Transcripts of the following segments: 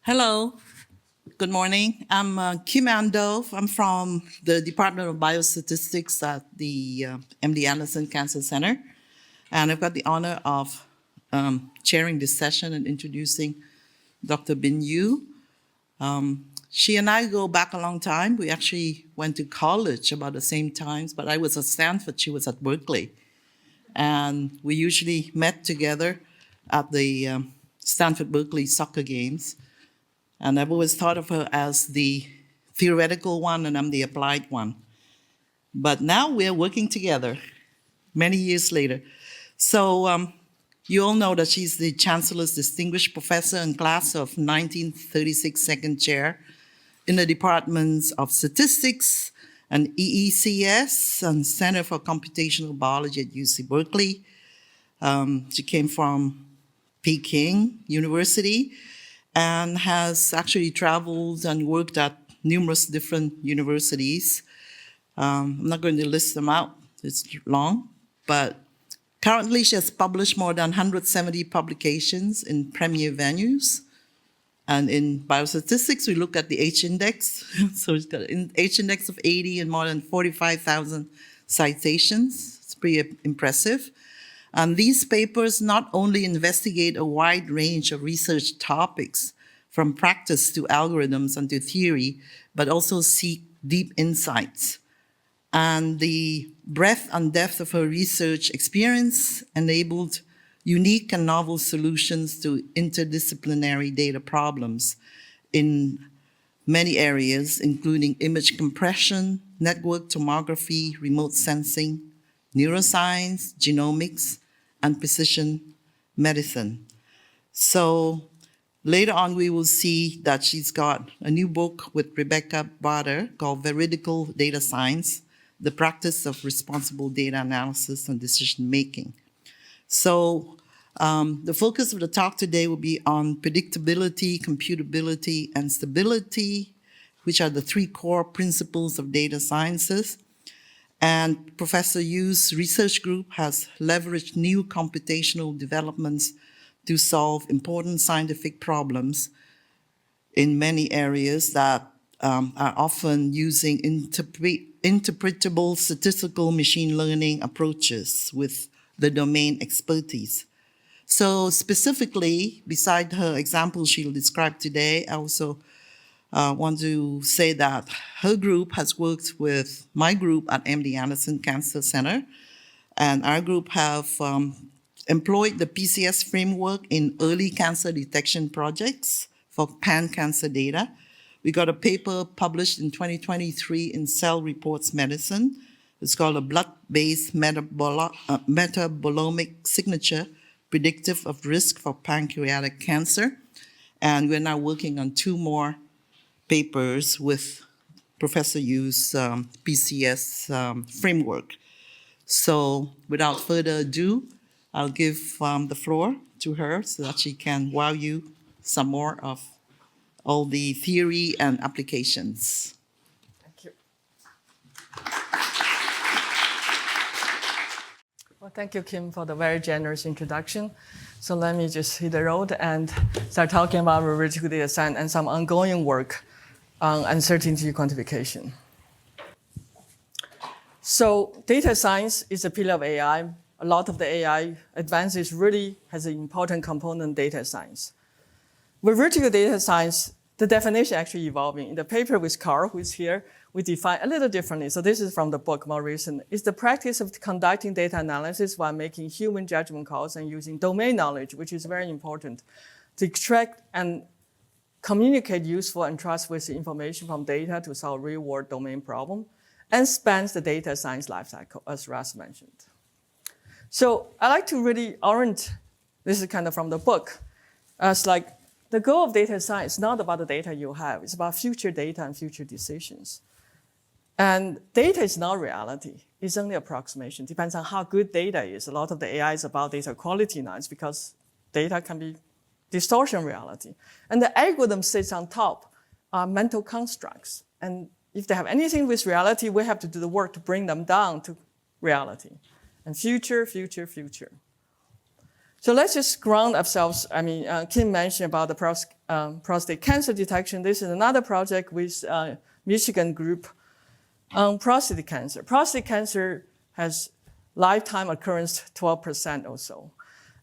Hello, good morning. I'm Kim Andove. I'm from the Department of Biostatistics at the MD Anderson Cancer Center. And I've got the honor of chairing this session and introducing Dr. Bin Yu. She and I go back a long time. We actually went to college about the same times, but I was at Stanford, she was at Berkeley. And we usually met together at the Stanford-Berkeley soccer games. And I've always thought of her as the theoretical one, and I'm the applied one. But now we're working together many years later. So you all know that she's the Chancellor's Distinguished Professor in class of 1936 second chair in the departments of Statistics and EECS and Center for Computational Biology at UC Berkeley. She came from Peking University and has actually traveled and worked at numerous different universities. I'm not going to list them out, it's long, but currently she has published more than 170 publications in premier venues. And in biostatistics, we look at the H-index. So it's got an H-index of 80 and more than 45,000 citations. It's pretty impressive. And these papers not only investigate a wide range of research topics, from practice to algorithms and to theory, but also seek deep insights. And the breadth and depth of her research experience enabled unique and novel solutions to interdisciplinary data problems in many areas, including image compression, network tomography, remote sensing, neuroscience, genomics, and precision medicine. So later on, we will see that she's got a new book with Rebecca Bader called Veridical Data Science, the Practice of Responsible Data Analysis and Decision Making. So the focus of the talk today will be on predictability, computability, and stability, which are the three core principles of data sciences. And Professor Yu's research group has leveraged new computational developments to solve important scientific problems in many areas that are often using interpretable statistical machine learning approaches with the domain expertise. So specifically, beside her example she'll describe today, I also want to say that her group has worked with my group at MD Anderson Cancer Center, and our group have employed the PCS framework in early cancer detection projects for pan-cancer data. We got a paper published in 2023 in Cell Reports Medicine. It's called a blood-based metabolomic signature predictive of risk for pancreatic cancer. And we're now working on two more papers with Professor Yu's PCS framework. So without further ado, I'll give the floor to her so that she can wow you some more of all the theory and applications. Thank you. Well, thank you, Kim, for the very generous introduction. So let me just hit the road and start talking about veridical data science and some ongoing work on uncertainty quantification. So data science is a pillar of AI. A lot of the AI advances really has an important component, data science. With veridical data science, the definition actually evolving. In the paper with Carl, who is here, we define a little differently. So this is from the book, more recent. It's the practice of conducting data analysis while making human judgment calls and using domain knowledge, which is very important, to extract and communicate useful and trustworthy information from data to solve real-world domain problem, and spans the data science lifecycle, as Russ mentioned. So I like to really orient, this is kind of from the book, as like the goal of data science is not about the data you have, it's about future data and future decisions. And data is not reality, it's only approximation. Depends on how good data is. A lot of the AI is about data quality now, it's because data can be distortion reality. And the algorithm sits on top are mental constructs. And if they have anything with reality, we have to do the work to bring them down to reality. And future, future, future. So let's just ground ourselves. Kim mentioned about the prostate cancer detection. This is another project with Michigan group on prostate cancer. Prostate cancer has lifetime occurrence 12% or so.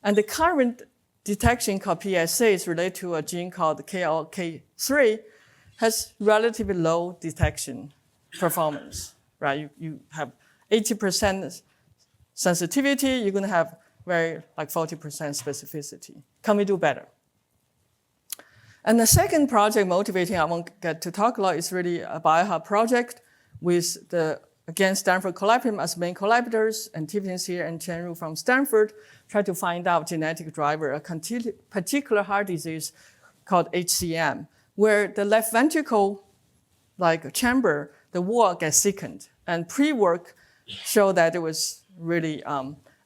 And the current detection called PSA is related to a gene called KLK3, has relatively low detection performance, right? You have 80% sensitivity, you're gonna have like 40% specificity. Can we do better? And the second project motivating I want to get to talk about is really a BioHub project with again, Stanford Collaborative as main collaborators, and Tiffany's here and Chen Ru from Stanford, try to find out genetic driver, a particular heart disease called HCM, where the left ventricle, like chamber, the wall gets thickened. And pre-work showed that it was really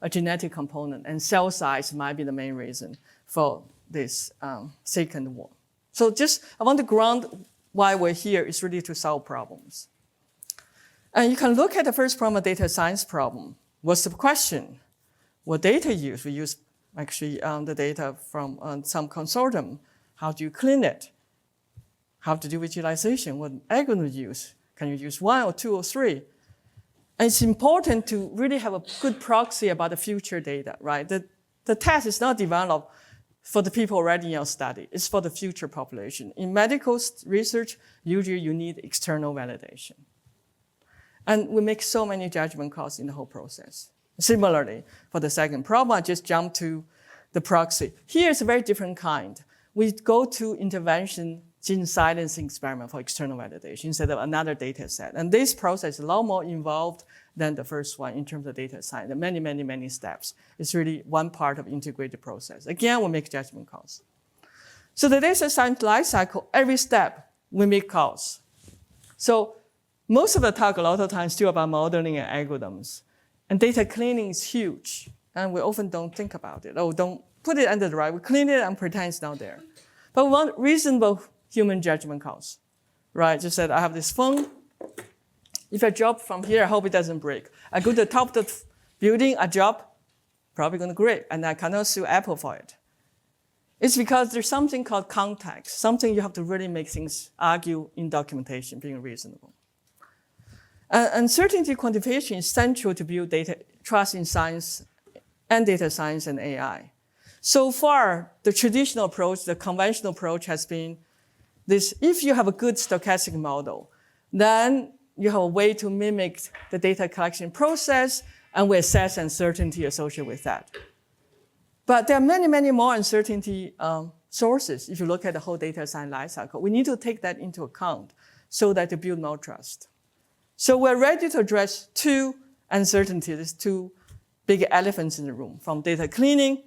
a genetic component, and cell size might be the main reason for this thickened wall. So I want to ground why we're here is really to solve problems. And you can look at the first problem, a data science problem. What's the question? What data use? We use actually the data from some consortium. How do you clean it? How to do visualization? What algorithm to use? Can you use 1 or 2 or 3? And it's important to really have a good proxy about the future data, right? The test is not developed for the people already in your study. It's for the future population. In medical research, usually you need external validation. And we make so many judgment calls in the whole process. Similarly, for the second problem, I just jump to the proxy. Here is a very different kind. We go to intervention gene silencing experiment for external validation instead of another data set. And this process is a lot more involved than the first one in terms of data science. There are many steps. It's really one part of integrated process. Again, we make judgment calls. So the data science life cycle, every step, we make calls. So most of the talk a lot of times still about modeling and algorithms. And data cleaning is huge. And we often don't think about it. Oh, don't put it under the rug. We clean it and pretend it's not there. But we want reasonable human judgment calls, right? Just said, I have this phone. If I drop from here, I hope it doesn't break. I go to the top of the building, I drop, probably gonna break, and I cannot sue Apple for it. It's because there's something called context, something you have to really make things argue in documentation, being reasonable. Uncertainty quantification is central to build data trust in science and data science and AI. So far, the traditional approach, the conventional approach has been this: if you have a good stochastic model, then you have a way to mimic the data collection process, and we assess uncertainty associated with that. But there are many more uncertainty sources if you look at the whole data science lifecycle. We need to take that into account so that to build more trust. So we're ready to address two uncertainties, these two big elephants in the room, from data cleaning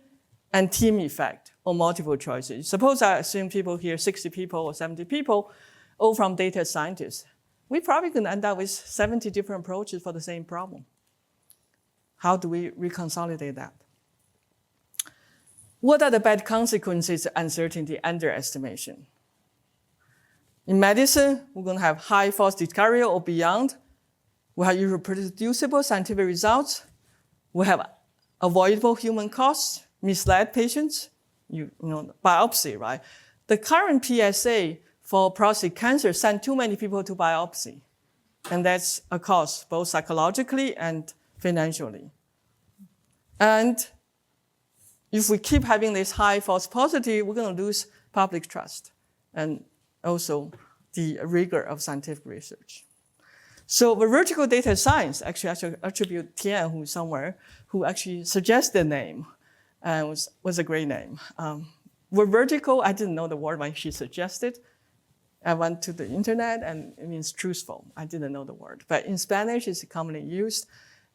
and team effect, or multiple choices. Suppose I assume people here, 60 people or 70 people, all from data scientists. We probably can end up with 70 different approaches for the same problem. How do we reconsolidate that? What are the bad consequences of uncertainty underestimation? In medicine, we're going to have high false discovery or beyond. We have irreproducible scientific results. We have avoidable human costs, misled patients, biopsy, right? The current PSA for prostate cancer send too many people to biopsy. And that's a cost, both psychologically and financially. And if we keep having this high false positive, we're going to lose public trust and also the rigor of scientific research. So Veridical data science, actually I should attribute Tian, who's somewhere, who actually suggested the name, and was a great name. Veridical, I didn't know the word when she suggested. I went to the internet, and it means truthful. I didn't know the word. But in Spanish, it's commonly used,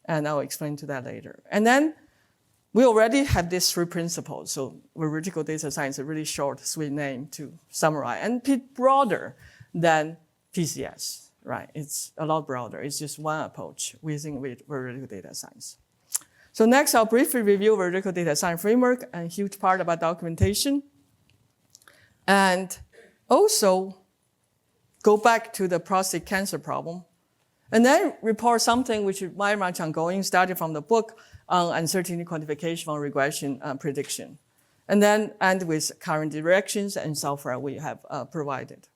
and I'll explain to that later. And then we already have these three principles. So Veridical data science is a really short, sweet name to summarize, and a bit broader than PCS, right? It's a lot broader. It's just one approach using Veridical data science. So next, I'll briefly review Veridical data science framework, and a huge part about documentation. And also go back to the prostate cancer problem. And then report something which is very much ongoing, started from the book on uncertainty quantification on regression prediction. And then end with current directions and software we have provided.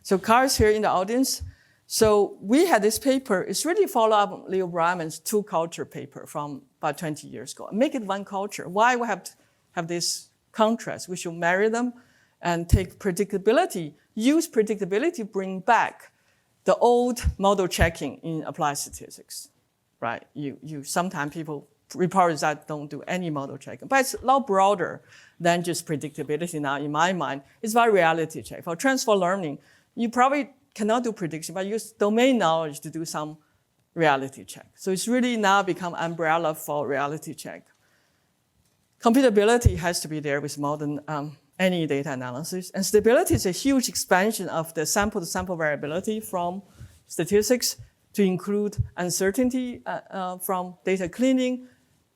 So Carl's here in the audience. So we had this paper. It's really follow up on Leo Breiman's two culture paper from about 20 years ago. Make it one culture. Why we have to have this contrast? We should marry them and take predictability, use predictability to bring back the old model checking in applied statistics, right? Sometimes people report that don't do any model checking, but it's a lot broader than just predictability now in my mind. It's about reality check. For transfer learning, you probably cannot do prediction, but use domain knowledge to do some reality check. So it's really now become umbrella for reality check. Computability has to be there with modern any data analysis. And stability is a huge expansion of the sample-to-sample variability from statistics to include uncertainty from data cleaning,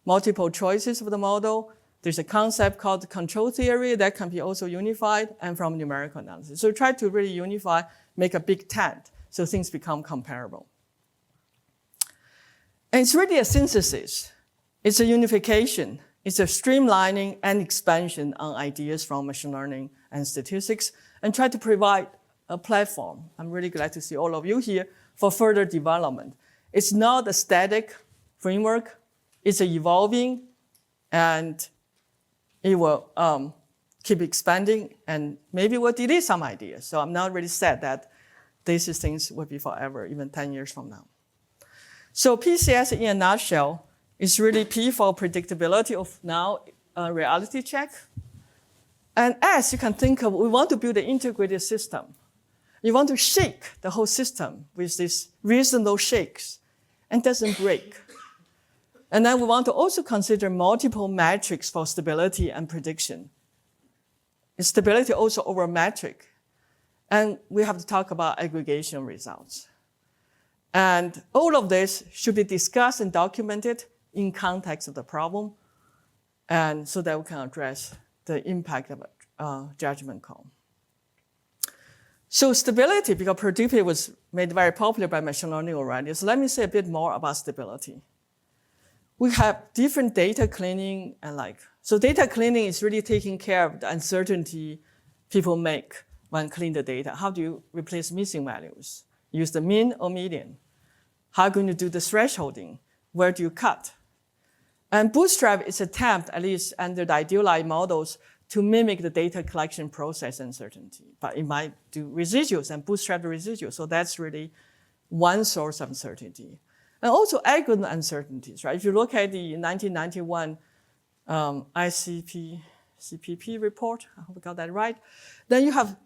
multiple choices of the model. There's a concept called control theory that can be also unified, and from numerical analysis. So try to really unify, make a big tent, so things become comparable. And it's really a synthesis. It's a unification. It's a streamlining and expansion on ideas from machine learning and statistics, and try to provide a platform. I'm really glad to see all of you here for further development. It's not a static framework. It's evolving, and it will keep expanding, and maybe we'll delete some ideas. So I'm not really sad that these things will be forever, even 10 years from now. So PCS in a nutshell is really P for predictability of now reality check. And S, you can think of, we want to build an integrated system. You want to shake the whole system with these reasonable shakes and doesn't break. And then we want to also consider multiple metrics for stability and prediction. Stability also over metric. And we have to talk about aggregation results. And all of this should be discussed and documented in context of the problem, and so that we can address the impact of a judgment call. So stability, because predictability was made very popular by machine learning already, so let me say a bit more about stability. We have different data cleaning so data cleaning is really taking care of the uncertainty people make when clean the data. How do you replace missing values? Use the mean or median? How are you going to do the thresholding? Where do you cut? And Bootstrap is an attempt, at least under the idealized models, to mimic the data collection process uncertainty. But it might do residuals and bootstrap the residuals. So that's really one source of uncertainty. And also algorithm uncertainties, right? If you look at the 1991 CPP report, I hope I got that right, then you have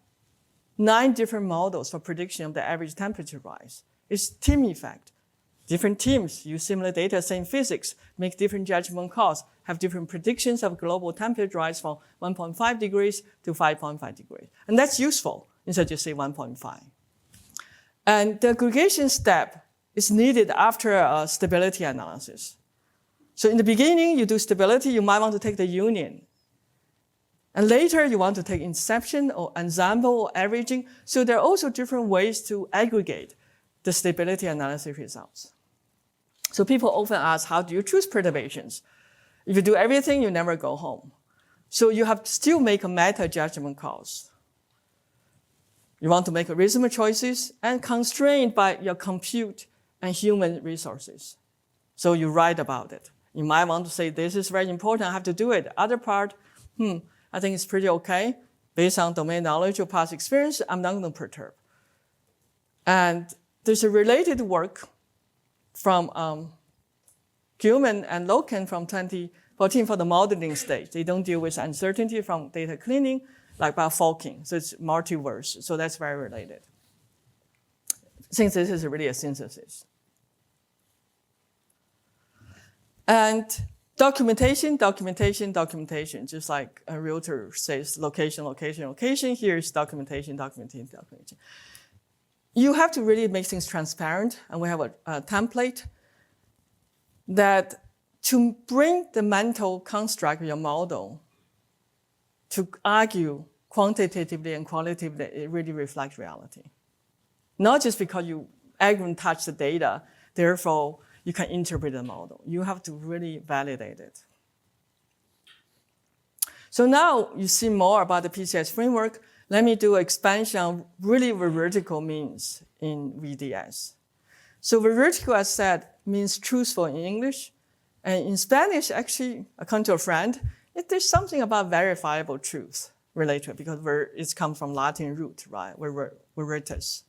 9 different models for prediction of the average temperature rise. It's team effect. Different teams use similar data, same physics, make different judgment calls, have different predictions of global temperature rise from 1.5 degrees to 5.5 degrees. And that's useful instead of just say 1.5. And the aggregation step is needed after a stability analysis. So in the beginning, you do stability, you might want to take the union. And later, you want to take interception or ensemble or averaging. So there are also different ways to aggregate the stability analysis results. So people often ask, how do you choose perturbations? If you do everything, you never go home. So you have to still make a meta judgment calls. You want to make reasonable choices and constrained by your compute and human resources. So you write about it. You might want to say, this is very important, I have to do it. Other part, I think it's pretty okay. Based on domain knowledge or past experience, I'm not going to perturb. And there's a related work from Gilman and Loken from 2014 for the modeling stage. They don't deal with uncertainty from data cleaning, like about forking. So it's multiverse. So that's very related. Since this is really a synthesis. And documentation, just like a realtor says location, location, location. Here's documentation, documentation, documentation. You have to really make things transparent, and we have a template that to bring the mental construct of your model to argue quantitatively and qualitatively, it really reflects reality. Not just because you everyone touch the data. Therefore, you can interpret the model. You have to really validate it. So now you see more about the PCS framework. Let me do an expansion of really veridical means in VDS. So veridical, as said, means truthful in English. And in Spanish, actually, according to a friend, there's something about verifiable truth related because it comes from Latin root, right? Veritas.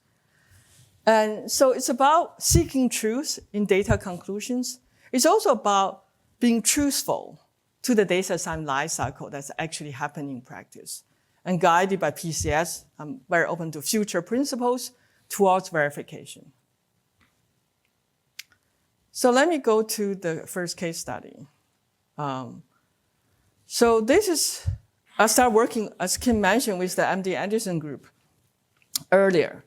And so it's about seeking truth in data conclusions. It's also about being truthful to the data science lifecycle that's actually happening in practice. And guided by PCS, I'm very open to future principles towards verification. So let me go to the first case study. So this is, I started working, as Kim mentioned, with the MD Anderson group earlier.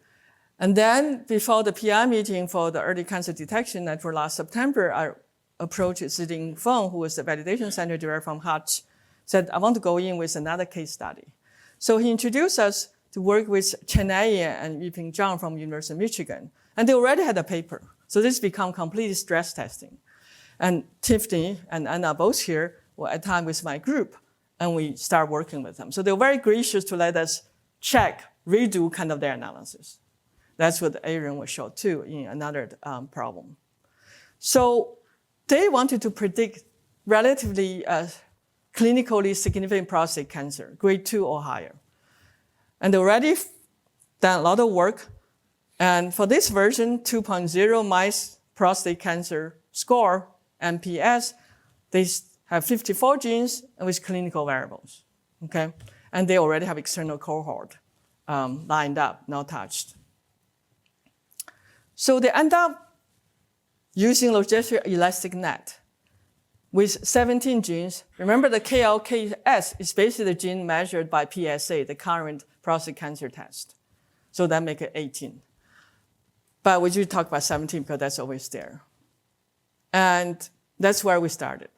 And then before the PI meeting for the early cancer detection network last September, I approached Ziding Feng, who was the validation center director from Hutch, said, I want to go in with another case study. So he introduced us to work with Chen Yan and Yiping Zhang from University of Michigan. And they already had a paper. So this became completely stress testing. And Tiffany and Anna both here were at time with my group, and we start working with them. So they were very gracious to let us check, redo kind of their analysis. That's what Aaron will show too in another problem. So they wanted to predict relatively clinically significant prostate cancer, grade 2 or higher. And they already done a lot of work. And for this version, 2.0 mice prostate cancer score, MPS, they have 54 genes with clinical variables, okay? And they already have external cohort lined up, not touched. So they end up using logistic elastic net with 17 genes. Remember the KLKS is basically the gene measured by PSA, the current prostate cancer test. So that makes it 18. But we usually talk about 17 because that's always there. And that's where we started.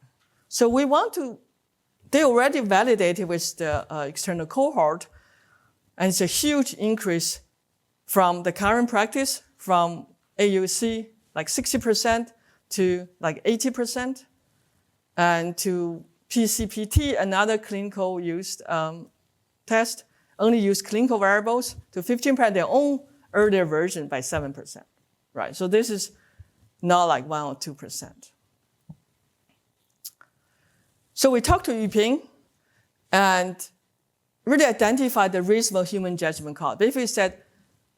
So we want to, they already validated with the external cohort, and it's a huge increase from the current practice, from AUC, like 60% to like 80%, and to PCPT, another clinical used test, only use clinical variables to 15%, their own earlier version by 7%, right? So this is not like 1 or 2%. So we talked to Yuping and really identified the reasonable human judgment call. Basically said,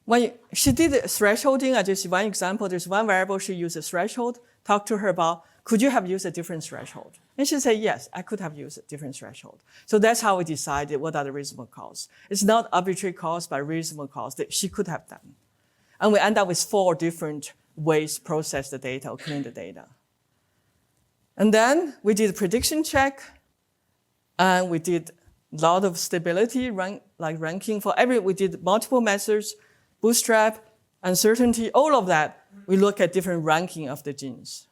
when she did the thresholding, I just one example, there's one variable she used a threshold, talked to her about, could you have used a different threshold? And she said, yes, I could have used a different threshold. So that's how we decided what are the reasonable calls. It's not arbitrary calls, but reasonable calls that she could have done. And we end up with 4 different ways to process the data or clean the data. And then we did a prediction check, and we did a lot of stability, ranking for we did multiple methods, bootstrap, uncertainty, all of that. We look at different ranking of the genes.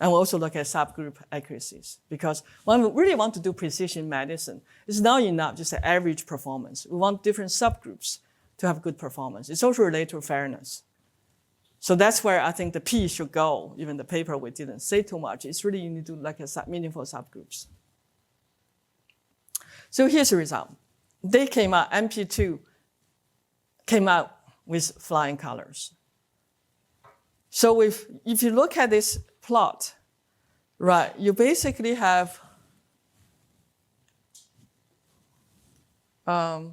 And we also look at subgroup accuracies, because when we really want to do precision medicine, it's not enough just the average performance. We want different subgroups to have good performance. It's also related to fairness. So that's where I think the P should go. Even the paper we didn't say too much. It's really you need to look at meaningful subgroups. So here's the result. They came out, MP2 came out with flying colors. So if you look at this plot, right, you basically have I'll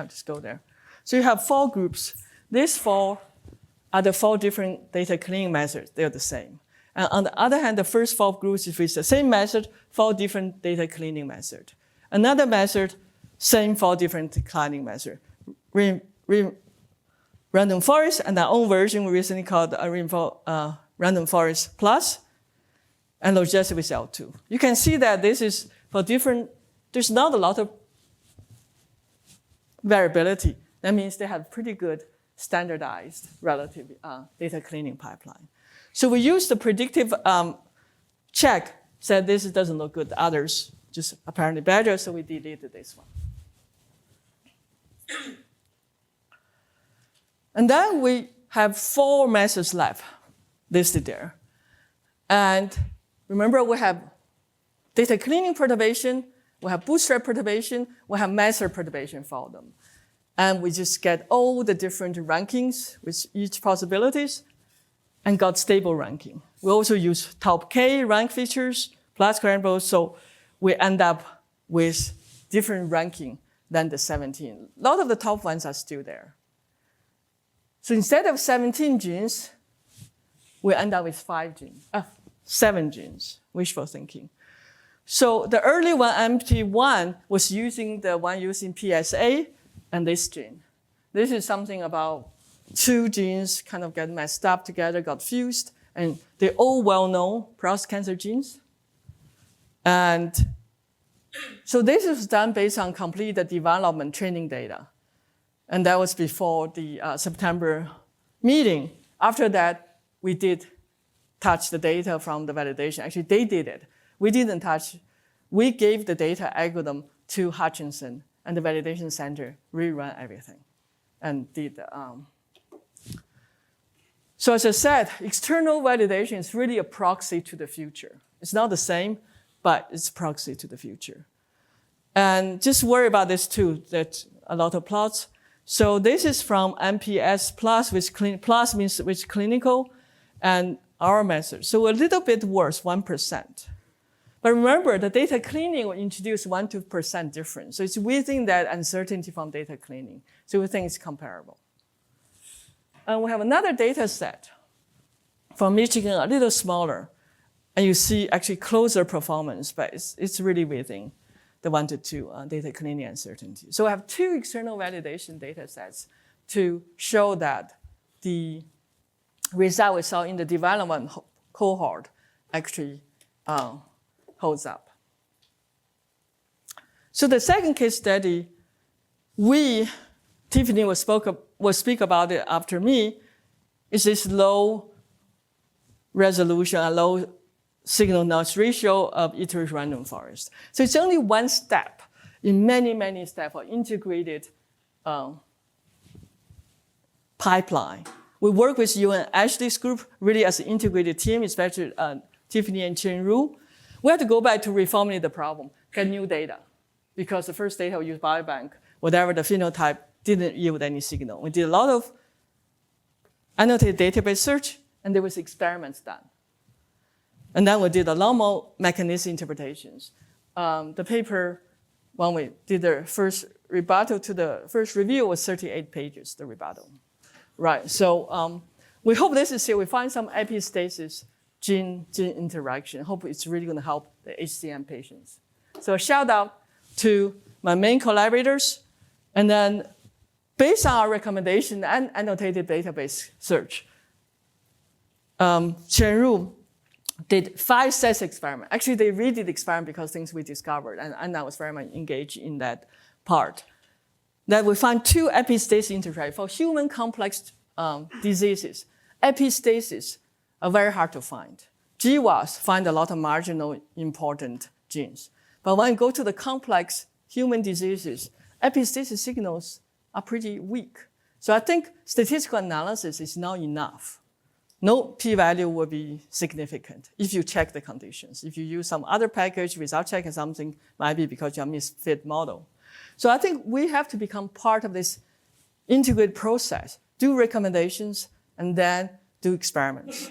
just go there. So you have 4 groups. These 4 are the 4 different data cleaning methods. They're the same. And on the other hand, the first 4 groups is with the same method, 4 different data cleaning methods. Another method, same 4 different cleaning methods. Random forest and our own version we recently called Random Forest Plus, and logistic with L2. You can see that this is for different, there's not a lot of variability. That means they have pretty good standardized relative data cleaning pipeline. So we used the predictive check, said this doesn't look good, others just apparently better, so we deleted this one. And then we have 4 methods left listed there. And remember, we have data cleaning perturbation, we have bootstrap perturbation, we have method perturbation for them. And we just get all the different rankings with each possibilities and got stable ranking. We also use top K rank features plus scrambles, so we end up with different ranking than the 17. A lot of the top ones are still there. So instead of 17 genes, we end up with 7 genes, wishful thinking. So the early one, MT1, was using the one using PSA and this gene. This is something about 2 genes kind of get messed up together, got fused, and they're all well-known prostate cancer genes. And so this was done based on complete development training data. And that was before the September meeting. After that, we did touch the data from the validation. Actually, they did it. We didn't touch. We gave the data algorithm to Hutchinson, and the validation center rerun everything and did. So as I said, external validation is really a proxy to the future. It's not the same, but it's proxy to the future. And just worry about this too, that a lot of plots. So this is from MPS plus, plus means with clinical, and our method. So a little bit worse, 1%. But remember, the data cleaning will introduce 1% to 2% difference. So it's within that uncertainty from data cleaning. So we think it's comparable. And we have another data set from Michigan, a little smaller. And you see actually closer performance, but it's really within the 1 to 2 data cleaning uncertainty. So we have 2 external validation data sets to show that the result we saw in the development cohort actually holds up. So the second case study, Tiffany will speak about it after me, is this low resolution, a low signal noise ratio of iterative random forest. So it's only one step in many, many steps of integrated pipeline. We work with you and Ashley's group really as an integrated team, especially Tiffany and Chen Ru. We have to go back to reformulate the problem, get new data, because the first data we used biobank, whatever the phenotype, didn't yield any signal. We did a lot of annotated database search, and there was experiments done. And then we did a lot more mechanistic interpretations. The paper, when we did the first rebuttal to the first review, was 38 pages, the rebuttal. Right, so we hope this is here. We find some epistasis gene interaction. Hope it's really gonna help the HCM patients. So a shout out to my main collaborators. And then based on our recommendation and annotated database search, Chen Ru did 5 sets experiment. Actually, they redid the experiment because things we discovered, and I was very much engaged in that part. That we find 2 epistasis interaction for human complex diseases. Epistasis are very hard to find. GWAS find a lot of marginal important genes. But when you go to the complex human diseases, epistasis signals are pretty weak. So I think statistical analysis is not enough. No p-value will be significant if you check the conditions. If you use some other package without checking something, might be because you have misfit model. So I think we have to become part of this integrated process, do recommendations, and then do experiments.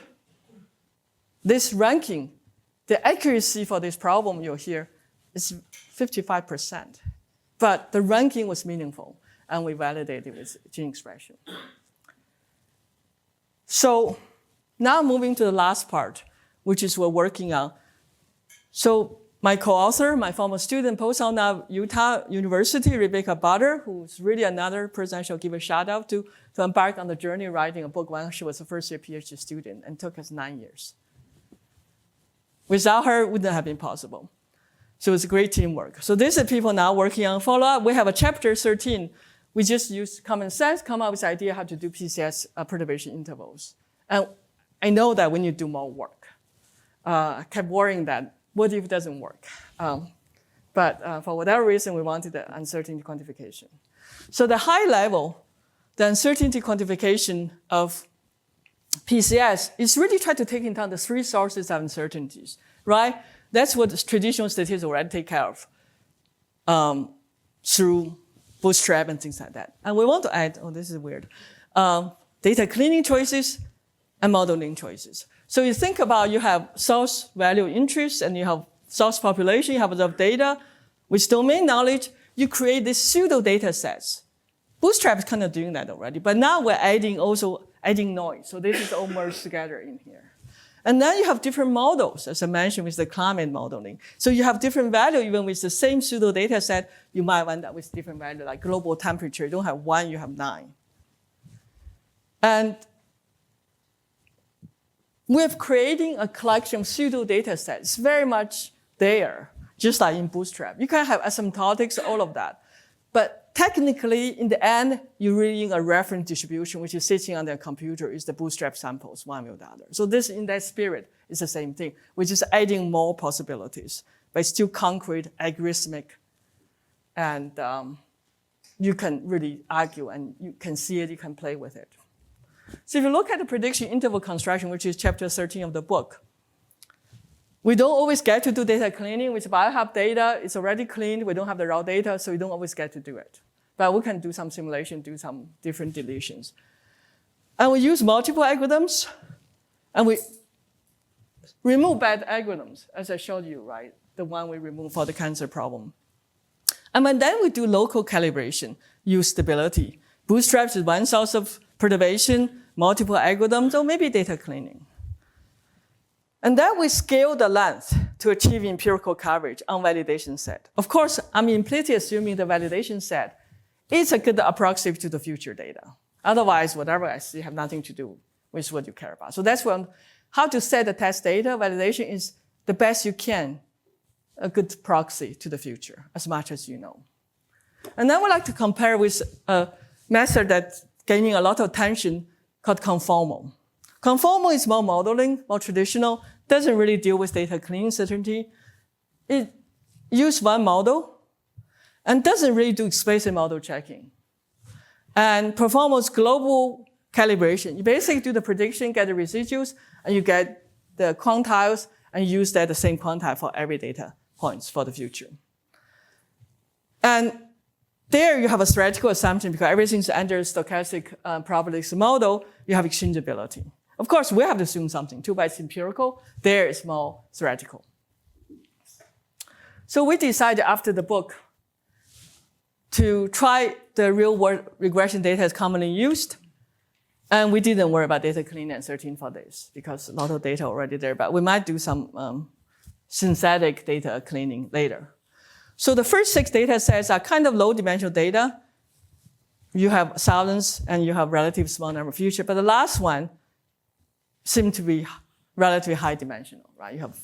This ranking, the accuracy for this problem you'll hear is 55%. But the ranking was meaningful, and we validated with gene expression. So now moving to the last part, which is we're working on. So my co-author, my former student, postdoc now Utah University, Rebecca Butter, who's really another person I shall give a shout out to embark on the journey writing a book when she was a first-year PhD student, and took us 9 years. Without her, it wouldn't have been possible. So it's great teamwork. So these are people now working on follow-up. We have a chapter 13. We just use common sense, come up with the idea how to do PCS perturbation intervals. And I know that we need to do more work. I kept worrying that, what if it doesn't work? But for whatever reason, we wanted the uncertainty quantification. So the high level, the uncertainty quantification of PCS is really trying to take into account the three sources of uncertainties, right? That's what traditional statistics already take care of through Bootstrap and things like that. And we want to add, this is weird, data cleaning choices and modeling choices. So you think about you have source value interest and you have source population, you have a lot of data. With domain knowledge, you create these pseudo data sets. Bootstrap is kind of doing that already, but now we're adding noise. So this is all merged together in here. And then you have different models, as I mentioned, with the climate modeling. So you have different value, even with the same pseudo data set, you might end up with different value, like global temperature. You don't have 1, you have 9. And we're creating a collection of pseudo data sets, very much there, just like in Bootstrap. You can have asymptotics, all of that. But technically, in the end, you're reading a reference distribution, which is sitting on the computer, is the Bootstrap samples, one way or the other. So this, in that spirit, is the same thing. We're just adding more possibilities, but it's still concrete, algorithmic, and you can really argue, and you can see it, you can play with it. So if you look at the prediction interval construction, which is chapter 13 of the book, we don't always get to do data cleaning. With biohub data, it's already cleaned. We don't have the raw data, so we don't always get to do it. But we can do some simulation, do some different deletions. And we use multiple algorithms, and we remove bad algorithms, as I showed you, right? The one we removed for the cancer problem. And then we do local calibration, use stability. Bootstrap is one source of perturbation, multiple algorithms, or maybe data cleaning. And then we scale the length to achieve empirical coverage on validation set. Of course, I'm implicitly assuming the validation set is a good approximate to the future data. Otherwise, whatever I see have nothing to do with what you care about. So that's how to set the test data. Validation is the best you can, a good proxy to the future, as much as you know. And then we like to compare with a method that's gaining a lot of attention called conformal. Conformal is more modeling, more traditional, doesn't really deal with data cleaning certainty. It uses one model and doesn't really do explicit model checking. And performs global calibration. You basically do the prediction, get the residuals, and you get the quantiles, and use that the same quantile for every data points for the future. And there you have a theoretical assumption because everything's under stochastic probabilistic model, you have exchangeability. Of course, we have to assume something too, but it's empirical. There is more theoretical. So we decided after the book to try the real-world regression data is commonly used. And we didn't worry about data cleaning and 13 for this because a lot of data already there, but we might do some synthetic data cleaning later. So the first 6 data sets are kind of low-dimensional data. You have thousands and you have relatively small number of features, but the last one seemed to be relatively high-dimensional, right? You have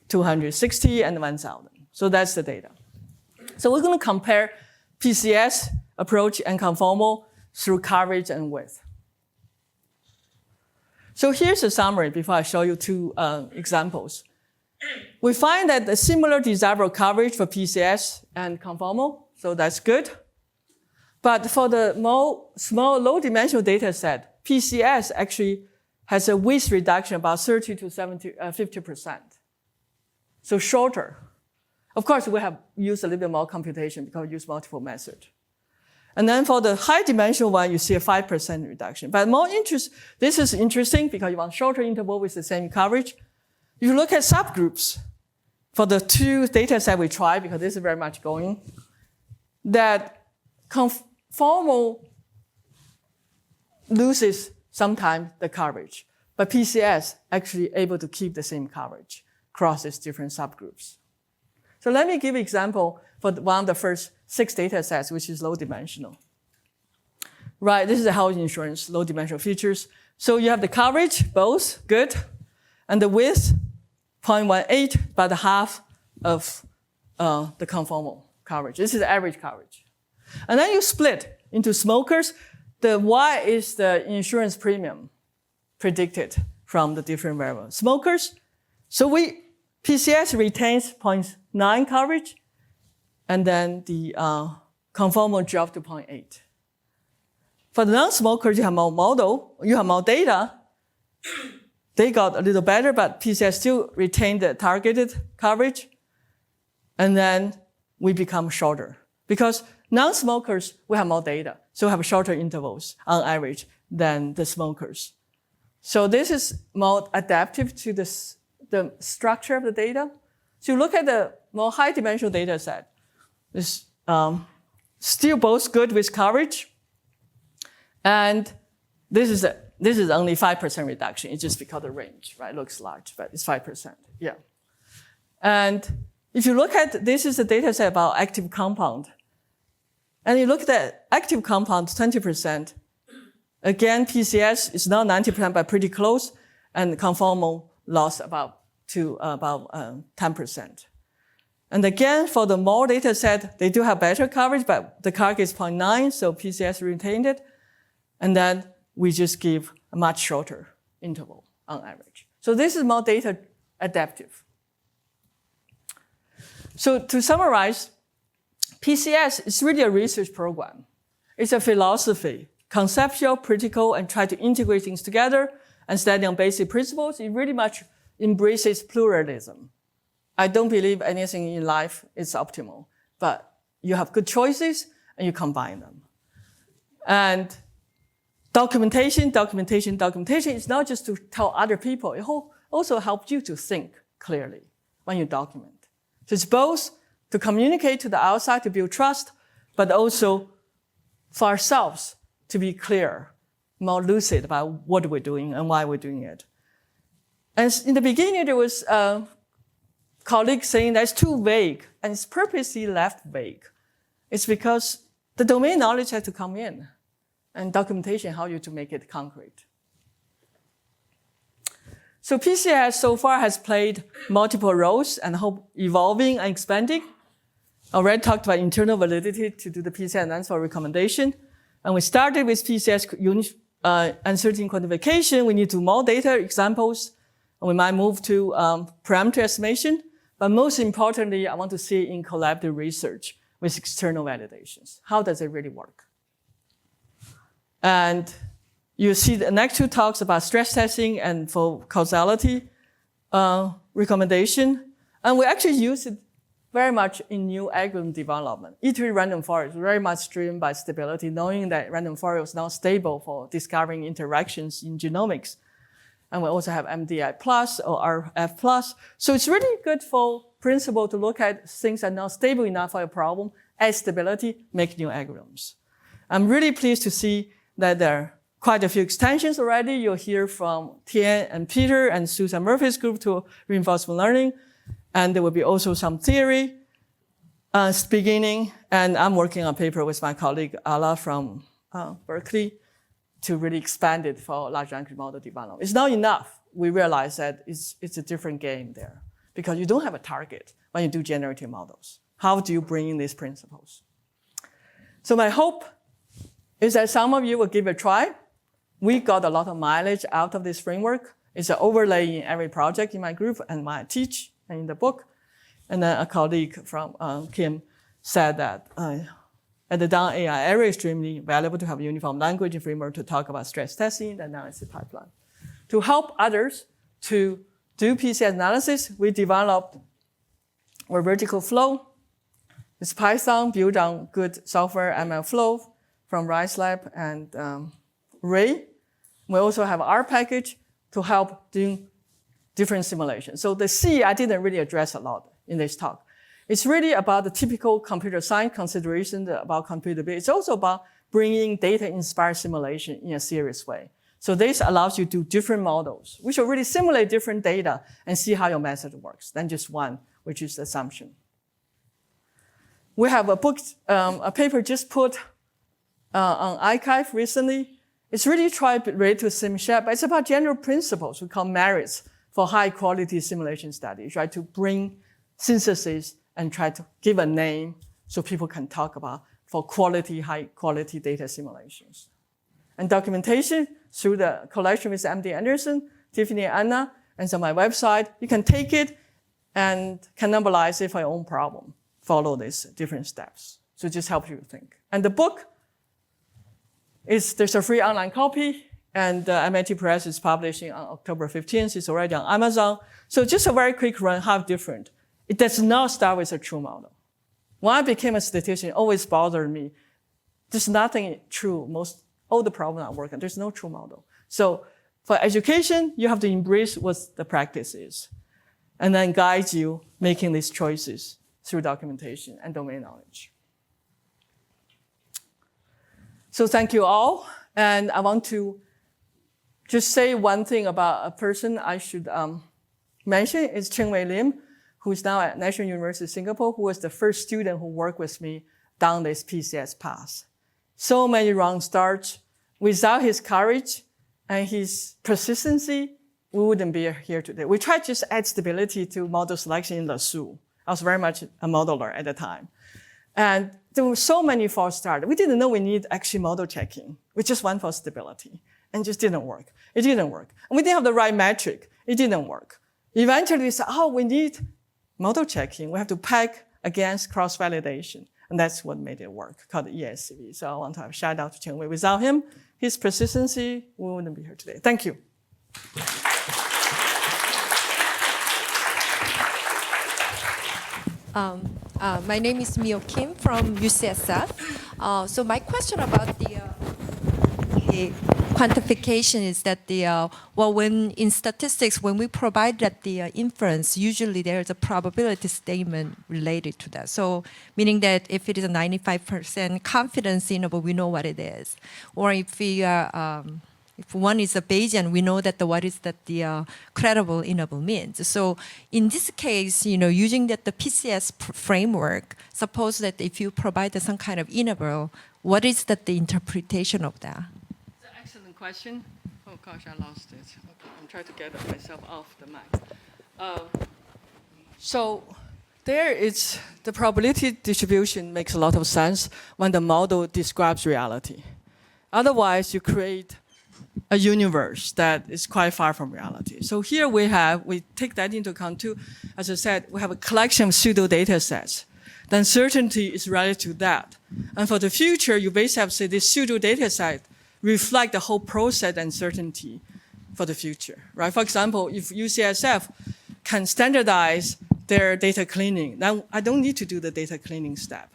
260 and 1,000. So that's the data. So we're going to compare PCS approach and conformal through coverage and width. So here's a summary before I show you 2 examples. We find that a similar desirable coverage for PCS and conformal, so that's good. But for the more small, low-dimensional data set, PCS actually has a width reduction about 30 to 50%. So shorter. Of course, we have used a little bit more computation because we use multiple methods. And then for the high-dimensional one, you see a 5% reduction. But this is interesting because you want shorter interval with the same coverage. If you look at subgroups, for the 2 data sets we tried, because this is very much going, that conformal loses sometimes the coverage, but PCS actually able to keep the same coverage across these different subgroups. So let me give an example for one of the first 6 data sets, which is low dimensional. Right, this is the health insurance, low dimensional features. So you have the coverage, both good, and the width, 0.18, about half of the conformal coverage. This is the average coverage. And then you split into smokers. The Y is the insurance premium predicted from the different variables. Smokers, so PCS retains 0.9 coverage, and then the conformal drop to 0.8. For the non-smokers, you have more model, you have more data, They got a little better, but PCS still retained the targeted coverage. And then we become shorter. Because non-smokers, we have more data. So we have shorter intervals on average than the smokers. So this is more adaptive to the structure of the data. So you look at the more high-dimensional data set. It's still both good with coverage. And this is only 5% reduction. It's just because the range, right? It looks large, but it's 5%. Yeah. And if you look at, this is a data set about active compound. And you look at the active compound, 20%. Again, PCS is not 90%, but pretty close. And conformal lost about 10%. And again, for the more data set, they do have better coverage, but the target is 0.9, so PCS retained it. And then we just give a much shorter interval on average. So this is more data adaptive. So to summarize, PCS is really a research program. It's a philosophy, conceptual, practical, and try to integrate things together and study on basic principles. It really much embraces pluralism. I don't believe anything in life is optimal, but you have good choices and you combine them. And documentation is not just to tell other people. It also helps you to think clearly when you document. So it's both to communicate to the outside to build trust, but also for ourselves to be clear, more lucid about what we're doing and why we're doing it. And in the beginning, there was a colleague saying that's too vague, and it's purposely left vague. It's because the domain knowledge has to come in, and documentation helps you to make it concrete. So PCS so far has played multiple roles and hope evolving and expanding. I already talked about internal validity to do the PCS analysis for recommendation. And we started with PCS uncertainty quantification. We need to do more data examples. And we might move to parameter estimation. But most importantly, I want to see it in collaborative research with external validations. How does it really work? And you see the next two talks about stress testing and for causality recommendation. And we actually use it very much in new algorithm development. Iterative random forest is very much driven by stability, knowing that random forest is now stable for discovering interactions in genomics. And we also have MDI plus or RF plus. So it's really good for principle to look at things that are not stable enough for a problem, add stability, make new algorithms. I'm really pleased to see that there are quite a few extensions already. You'll hear from Tian and Peter and Susan Murphy's group to reinforcement learning. And there will be also some theory beginning. And I'm working on a paper with my colleague Ala from Berkeley to really expand it for large language model development. It's not enough. We realize that it's a different game there because you don't have a target when you do generative models. How do you bring in these principles? So my hope is that some of you will give it a try. We got a lot of mileage out of this framework. It's an overlay in every project in my group and I teach and in the book. And then a colleague from Kim said that at the down AI area, it's extremely valuable to have a uniform language and framework to talk about stress testing and analysis pipeline. To help others to do PCS analysis, we developed our vertical flow. It's Python built on good software ML flow from Rice Lab and Ray. We also have R package to help doing different simulations. So the C I didn't really address a lot in this talk. It's really about the typical computer science consideration about computability. It's also about bringing data-inspired simulation in a serious way. So this allows you to do different models, which will really simulate different data and see how your method works than just one, which is the assumption. We have a book, a paper just put on arXiv recently. It's really related to SimShare, but it's about general principles we call merits for high-quality simulation studies, right? To bring synthesis and try to give a name so people can talk about for high-quality data simulations. And documentation through the collection with MD Anderson, Tiffany and Anna, and so my website. You can take it and cannibalize it for your own problem. Follow these different steps. So it just helps you think. And the book there's a free online copy And MIT Press is publishing on October 15th. It's already on Amazon. So just a very quick run, how different. It does not start with a true model. When I became a statistician, it always bothered me. There's nothing true. All the problems I work on, there's no true model. So for education, you have to embrace what the practice is and then guide you making these choices through documentation and domain knowledge. So thank you all. And I want to just say one thing about a person I should mention is Cheng-Wei Lim, who is now at National University of Singapore, who was the first student who worked with me down this PCS path. So many wrong starts. Without his courage and his persistency, we wouldn't be here today. We tried to just add stability to model selection in LaSue. I was very much a modeler at the time. And there were so many false starts. We didn't know we need actually model checking. We just went for stability and just didn't work. It didn't work. And we didn't have the right metric. It didn't work. Eventually we said, we need model checking. We have to peg against cross-validation. And that's what made it work, called ESCV. So I want to have a shout out to Cheng-Wei. Without him, his persistency, we wouldn't be here today. Thank you. My name is Mio Kim from UCSF. So my question about the quantification is that when in statistics, when we provide that the inference, usually there's a probability statement related to that. So meaning that if it is a 95% confidence interval, we know what it is. Or if we are, if one is a Bayesian, we know that what is that the credible interval means. So in this case, using that the PCS framework, suppose that if you provide some kind of interval, what is that the interpretation of that? Question? Oh gosh, I lost it. Okay, I'm trying to get myself off the mic. So there is the probability distribution makes a lot of sense when the model describes reality. Otherwise, you create a universe that is quite far from reality. So here we take that into account too. As I said, we have a collection of pseudo data sets. The uncertainty is related to that. And for the future, you basically have to say this pseudo data set reflect the whole process uncertainty for the future, right? For example, if UCSF can standardize their data cleaning, then I don't need to do the data cleaning step.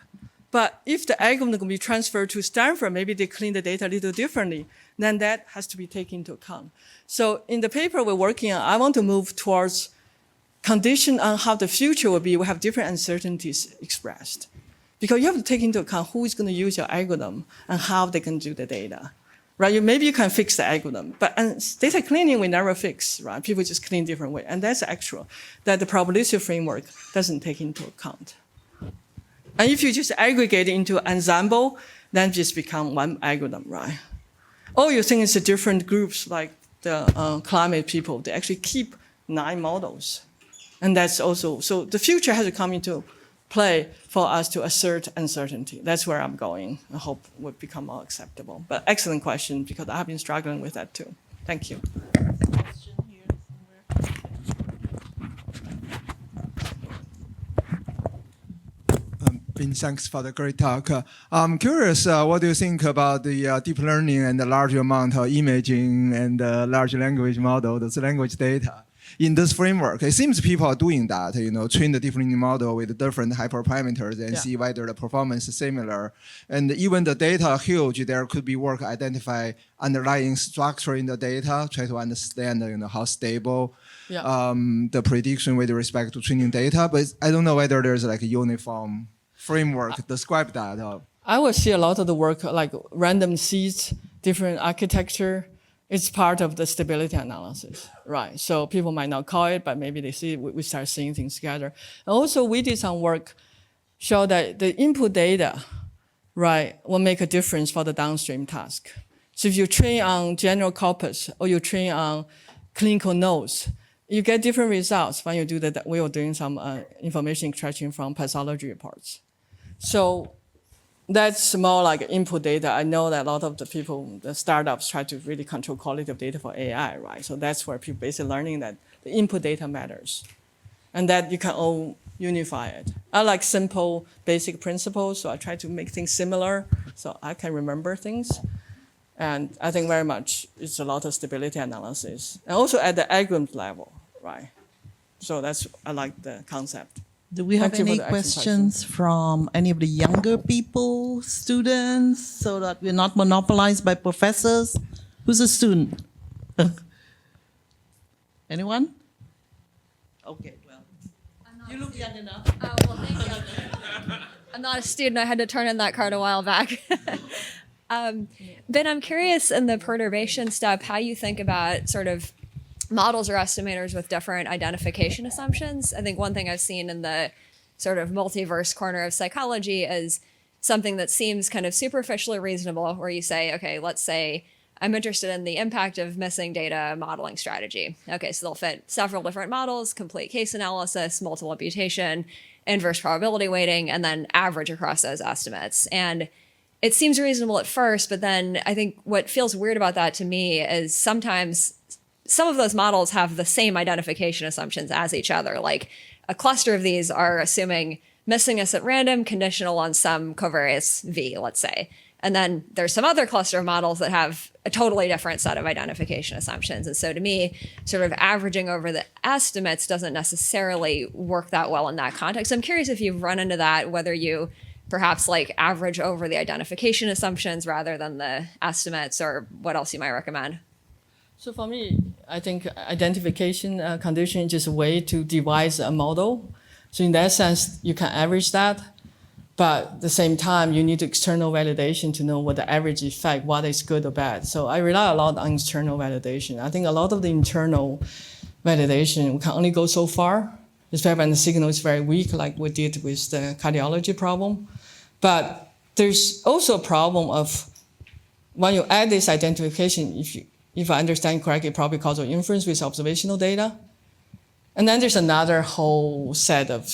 But if the algorithm can be transferred to Stanford, maybe they clean the data a little differently, then that has to be taken into account. So in the paper we're working on, I want to move towards condition on how the future will be. We have different uncertainties expressed. Because you have to take into account who is going to use your algorithm and how they can do the data. Right? Maybe you can fix the algorithm, but data cleaning we never fix, right? People just clean different way. And that's actual, that the probability framework doesn't take into account. And if you just aggregate it into ensemble, then just become one algorithm, right? Or you think it's a different groups like the climate people, they actually keep 9 models. And that's also, so the future has to come into play for us to assert uncertainty. That's where I'm going. I hope it would become more acceptable. But excellent question, because I have been struggling with that too. Thank you. Bin, thanks for the great talk. I'm curious, what do you think about the deep learning and the large amount of imaging and large language model, those language data? In this framework, it seems people are doing that, train the deep learning model with different hyperparameters and see whether the performance is similar. And even the data huge, there could be work identify underlying structure in the data, try to understand, how stable the prediction with respect to training data. But I don't know whether there's like a uniform framework to describe that. I would see a lot of the work like random seeds, different architecture. It's part of the stability analysis, right? So people might not call it, but maybe they see we start seeing things together. And also, we did some work show that the input data, right, will make a difference for the downstream task. So if you train on general corpus or you train on clinical nodes, you get different results when you do that. We were doing some information extraction from pathology reports. So that's more like input data. I know that a lot of the people, the startups, try to really control quality of data for AI, right? So that's where people basically learning that the input data matters, and that you can all unify it. I like simple, basic principles, so I try to make things similar so I can remember things. And I think very much it's a lot of stability analysis. And also at the algorithm level, right? So I like the concept. Do we have Thank you for any the excellent questions from any of the younger people, students, so that we're not monopolized by professors? Who's a student? Anyone? Okay, well, you look young enough. Oh, well, thank you. I'm not a student. I had to turn in that card a while back. Ben, I'm curious in the perturbation step, how you think about sort of models or estimators with different identification assumptions. I think one thing I've seen in the sort of multiverse corner of psychology is something that seems kind of superficially reasonable, where you say, okay, let's say I'm interested in the impact of missing data modeling strategy. Okay, so they'll fit several different models, complete case analysis, multiple imputation, inverse probability weighting, and then average across those estimates. And it seems reasonable at first, but then I think what feels weird about that to me is sometimes some of those models have the same identification assumptions as each other. Like a cluster of these are assuming missingness at random, conditional on some covariance V, let's say. And then there's some other cluster of models that have a totally different set of identification assumptions. And so to me, sort of averaging over the estimates doesn't necessarily work that well in that context. I'm curious if you've run into that, whether you perhaps like average over the identification assumptions rather than the estimates, or what else you might recommend. So for me, I think identification condition is just a way to devise a model. So in that sense, you can average that. But at the same time, you need external validation to know what the average effect, what is good or bad. So I rely a lot on external validation. I think a lot of the internal validation, we can only go so far, especially when the signal is very weak, like we did with the cardiology problem. But there's also a problem of when you add this identification, if I understand correctly, probably causal inference with observational data. And then there's another whole set of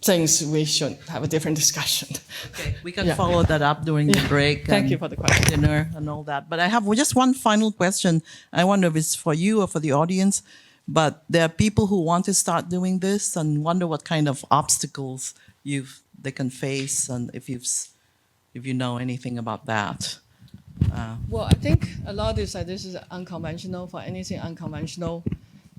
things we should have a different discussion. Okay, we can follow that up during the break. Thank and you for the question. Dinner and all that. But I have just one final question. I wonder if it's for you or for the audience, but there are people who want to start doing this and wonder what kind of obstacles they can face, and if you know anything about that. Well, I think a lot is that this is unconventional. For anything unconventional,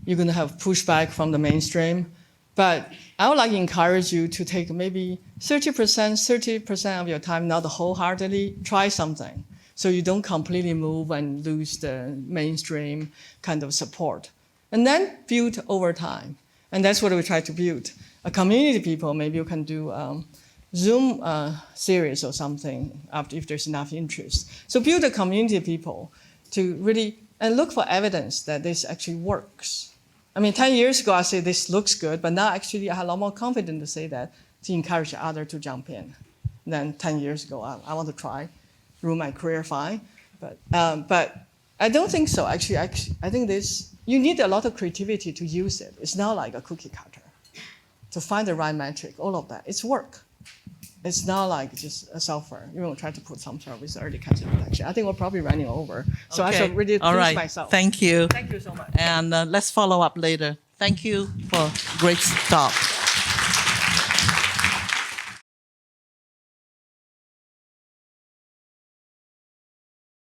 you're going to have pushback from the mainstream. But I would like to encourage you to take maybe 30% of your time, not wholeheartedly, try something. So you don't completely move and lose the mainstream kind of support. And then build over time. And that's what we try to build. A community of people, maybe you can do Zoom series or something if there's enough interest. So build a community of people to really, and look for evidence that this actually works. I mean, 10 years ago, I said this looks good, but now actually I have a lot more confidence to say that, to encourage others to jump in. Than 10 years ago, I want to try, ruin my career, fine. But I don't think so. Actually, I think you need a lot of creativity to use it. It's not like a cookie cutter. To find the right metric, all of that, it's work. It's not like just a software. You will try to put some sort of early cancer detection. I think we're probably running over. So I should really push myself. Thank you. Thank you so much. And let's follow up later. Thank you for great talk.